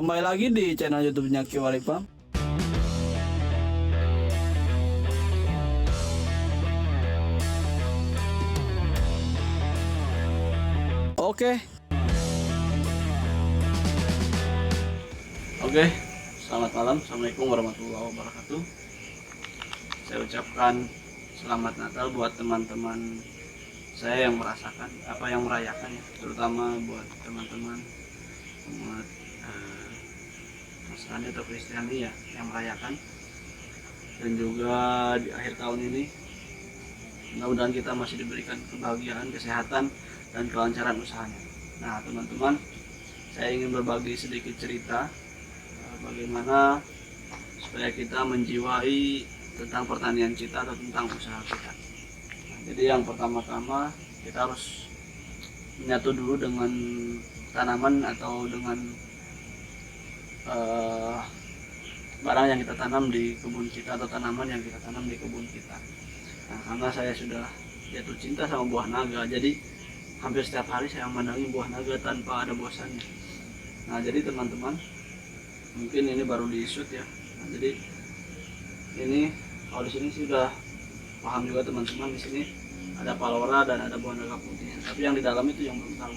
Kembali lagi di channel YouTube-nya Kiwari Farm. Oke. Selamat malam. Assalamualaikum warahmatullahi wabarakatuh. Saya ucapkan selamat Natal buat teman-teman saya yang merasakan yang merayakan ya, terutama buat teman-teman umat Nasrani atau Kristiani ya yang merayakan. Dan juga di akhir tahun ini mudah-mudahan kita masih diberikan kebahagiaan, kesehatan, dan kelancaran usahanya. Nah teman-teman, saya ingin berbagi sedikit cerita bagaimana supaya kita menjiwai tentang pertanian kita atau tentang usaha kita. Nah, jadi yang pertama-tama kita harus menyatu dulu dengan tanaman atau dengan barang yang kita tanam di kebun kita atau tanaman yang kita tanam di kebun kita. Nah, karena saya sudah jatuh cinta sama buah naga, jadi hampir setiap hari saya memandangi buah naga tanpa ada bosannya. Nah, jadi teman-teman, mungkin ini baru di shoot ya. Nah, jadi ini kalau di sini sudah paham juga teman-teman, di sini ada palora dan ada buah naga putih. Tapi yang di dalam itu yang belum tahu.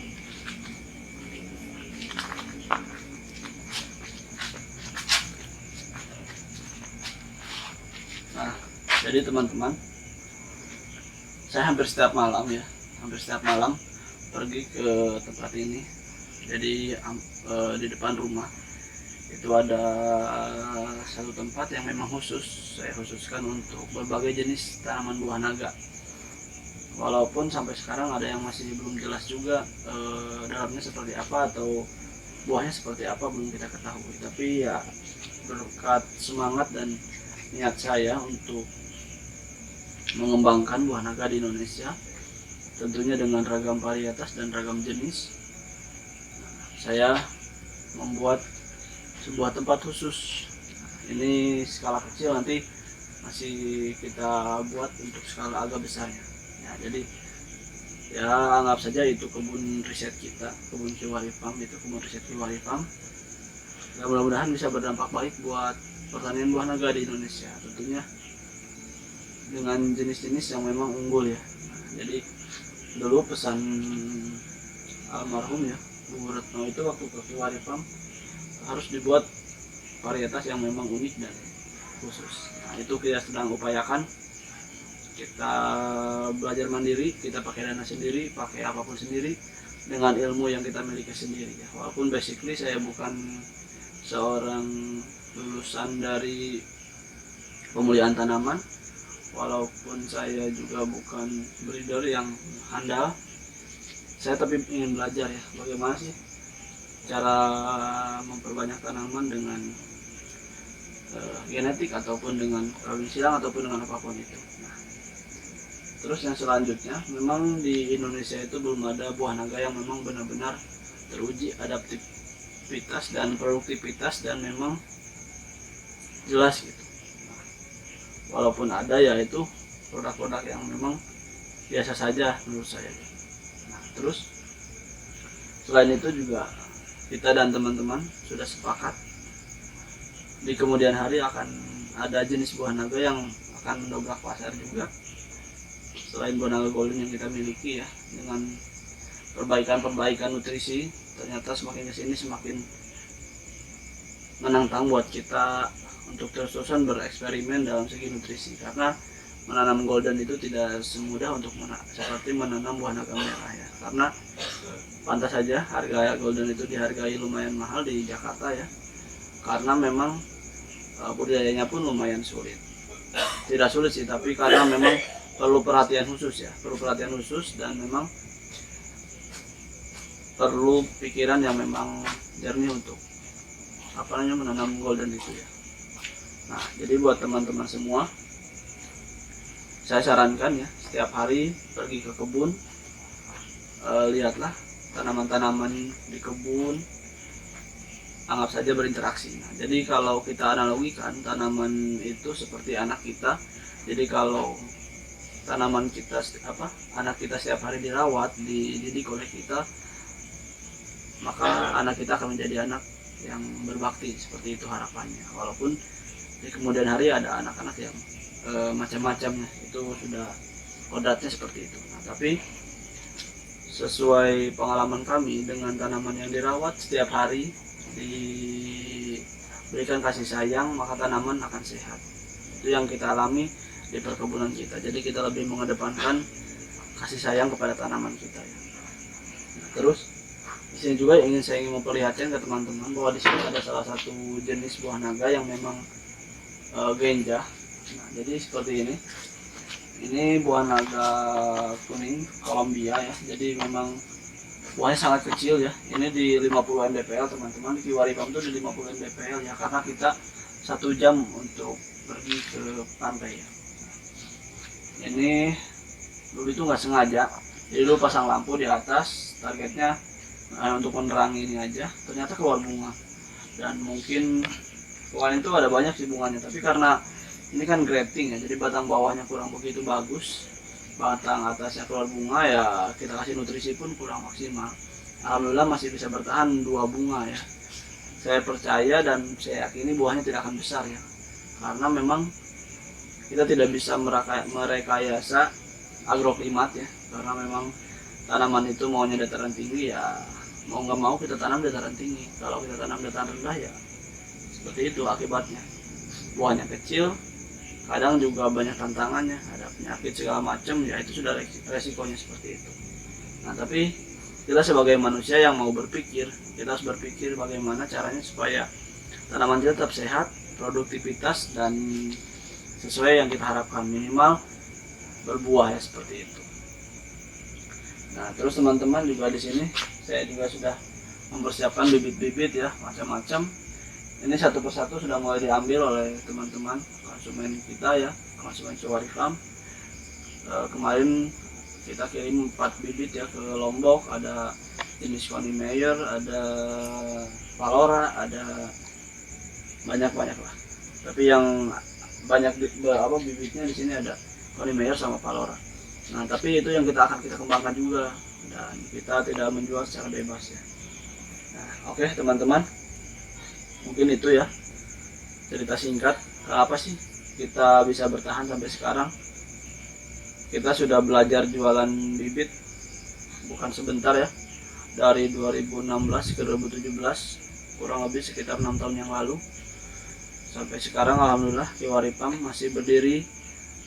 Nah, jadi teman-teman, saya hampir setiap malam pergi ke tempat ini. Jadi di depan rumah itu ada satu tempat yang memang saya khususkan untuk berbagai jenis tanaman buah naga. Walaupun sampai sekarang ada yang masih belum jelas juga dalamnya seperti apa atau buahnya seperti apa, belum kita ketahui. Tapi ya berkat semangat dan niat saya untuk mengembangkan buah naga di Indonesia, tentunya dengan ragam varietas dan ragam jenis, saya membuat sebuah tempat khusus. Ini skala kecil, nanti masih kita buat untuk skala agak besarnya ya. Jadi ya anggap saja itu kebun riset kita, kebun Kiwari Farm, itu kebun riset Kiwari Farm. Ya, mudah-mudahan bisa berdampak baik buat pertanian buah naga di Indonesia, tentunya dengan jenis-jenis yang memang unggul ya. Nah, jadi dulu pesan almarhum ya Bu Retno itu waktu ke Kiwari Farm harus dibuat varietas yang memang unik dan khusus. Nah, itu kita sedang upayakan. Kita belajar mandiri, kita pakai dana sendiri, pakai apapun sendiri dengan ilmu yang kita miliki sendiri ya. Walaupun basically saya bukan seorang lulusan dari pemulihan tanaman, walaupun saya juga bukan breeder yang handal, saya tapi ingin belajar ya bagaimana sih cara memperbanyak tanaman dengan genetik ataupun dengan kawin silang ataupun dengan apapun itu. Nah, terus yang selanjutnya, memang di Indonesia itu belum ada buah naga yang memang benar-benar teruji adaptivitas dan produktivitas dan memang jelas gitu. Nah, walaupun ada ya itu produk-produk yang memang biasa saja menurut saya. Nah, terus selain itu juga kita dan teman-teman sudah sepakat di kemudian hari akan ada jenis buah naga yang akan mendobrak pasar juga. Selain buah naga golden yang kita miliki ya, dengan perbaikan nutrisi, ternyata semakin kesini semakin menantang buat kita untuk terus-terusan bereksperimen dalam segi nutrisi, karena menanam golden itu tidak semudah untuk seperti menanam buah naga merah ya. Karena pantas saja harga golden itu dihargai lumayan mahal di Jakarta ya, karena memang budidayanya pun lumayan sulit. Tidak sulit sih, tapi karena memang perlu perhatian khusus ya, dan memang perlu pikiran yang memang jernih untuk menanam golden itu ya. Nah, jadi buat teman-teman semua, saya sarankan ya, setiap hari pergi ke kebun, lihatlah tanaman-tanaman di kebun, anggap saja berinteraksi. Nah, jadi kalau kita analogikan, tanaman itu seperti anak kita. Jadi kalau tanaman kita anak kita setiap hari dirawat, dididik oleh kita, maka anak kita akan menjadi anak yang berbakti, seperti itu harapannya. Walaupun di kemudian hari ada anak-anak yang macam-macamnya, itu sudah kodratnya seperti itu. Nah, tapi sesuai pengalaman kami dengan tanaman yang dirawat setiap hari, diberikan kasih sayang, maka tanaman akan sehat. Itu yang kita alami di perkebunan kita. Jadi kita lebih mengedepankan kasih sayang kepada tanaman kita ya. Nah, terus di sini juga saya ingin memperlihatkan ke teman-teman bahwa di sini ada salah satu jenis buah naga yang memang genjah. Nah, jadi seperti ini. Ini buah naga kuning Colombia ya. Jadi memang buahnya sangat kecil ya. Ini di 50 mdpl teman-teman. Di Kiwaripam itu di 50 mdpl ya, karena kita 1 jam untuk pergi ke pantai ya. Ini dulu itu nggak sengaja. Jadi dulu pasang lampu di atas, targetnya untuk menerangi ini aja. Ternyata keluar bunga. Dan mungkin kemarin itu ada banyak sih bunganya, tapi karena ini kan grafting ya, jadi batang bawahnya kurang begitu bagus, batang atasnya keluar bunga ya, kita kasih nutrisi pun kurang maksimal. Alhamdulillah masih bisa bertahan 2 bunga ya. Saya percaya dan saya yakini buahnya tidak akan besar ya, karena memang kita tidak bisa merekayasa agroklimat ya, karena memang tanaman itu maunya dataran tinggi ya, mau nggak mau kita tanam dataran tinggi. Kalau kita tanam dataran rendah ya seperti itu akibatnya, buahnya kecil, kadang juga banyak tantangannya, ada penyakit segala macam ya, itu sudah resikonya seperti itu. Nah, tapi kita sebagai manusia yang mau berpikir, kita harus berpikir bagaimana caranya supaya tanaman kita tetap sehat, produktivitas, dan sesuai yang kita harapkan, minimal berbuah ya, seperti itu. Nah, terus teman-teman juga di sini saya juga sudah mempersiapkan bibit-bibit ya, macam-macam. Ini satu persatu sudah mulai diambil oleh teman-teman konsumen kita ya, konsumen Kiwaripam. Kemarin kita kirim 4 bibit ya ke Lombok, ada jenis Connie Meyer, ada Valora, ada banyak-banyak lah. Tapi yang banyak bibitnya di sini ada Connie Meyer sama Valora. Nah, tapi itu yang kita kembangkan juga, dan kita tidak menjual secara bebas ya. Nah, oke teman-teman. Mungkin itu ya cerita singkat, apa sih kita bisa bertahan sampai sekarang. Kita sudah belajar jualan bibit bukan sebentar ya, dari 2016 ke 2017, kurang lebih sekitar 6 tahun yang lalu. Sampai sekarang alhamdulillah Kiwaripam masih berdiri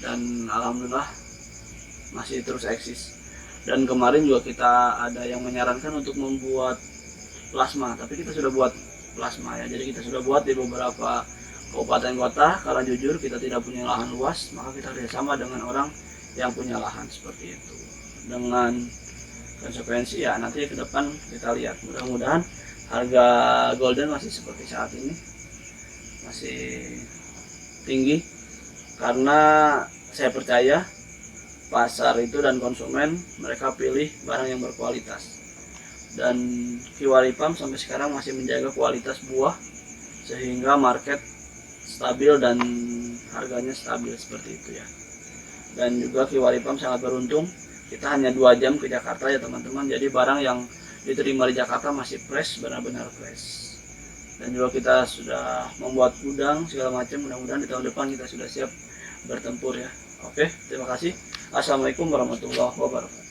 dan alhamdulillah masih terus eksis. Dan kemarin juga kita ada yang menyarankan untuk membuat plasma, tapi kita sudah buat plasma ya, jadi kita sudah buat di beberapa kabupaten kota. Karena jujur kita tidak punya lahan luas, maka kita kerjasama dengan orang yang punya lahan seperti itu. Dengan konsekuensi ya nanti ke depan kita lihat, mudah-mudahan harga golden masih seperti saat ini, masih tinggi, karena saya percaya pasar itu dan konsumen mereka pilih barang yang berkualitas. Dan Kiwaripam sampai sekarang masih menjaga kualitas buah sehingga market stabil dan harganya stabil seperti itu ya. Dan juga Kiwaripam sangat beruntung, kita hanya 2 jam ke Jakarta ya teman-teman. Jadi barang yang diterima di Jakarta masih fresh, benar-benar fresh. Dan juga kita sudah membuat gudang segala macam, mudah-mudahan di tahun depan kita sudah siap bertempur ya. Oke, terima kasih. Assalamualaikum warahmatullahi wabarakatuh.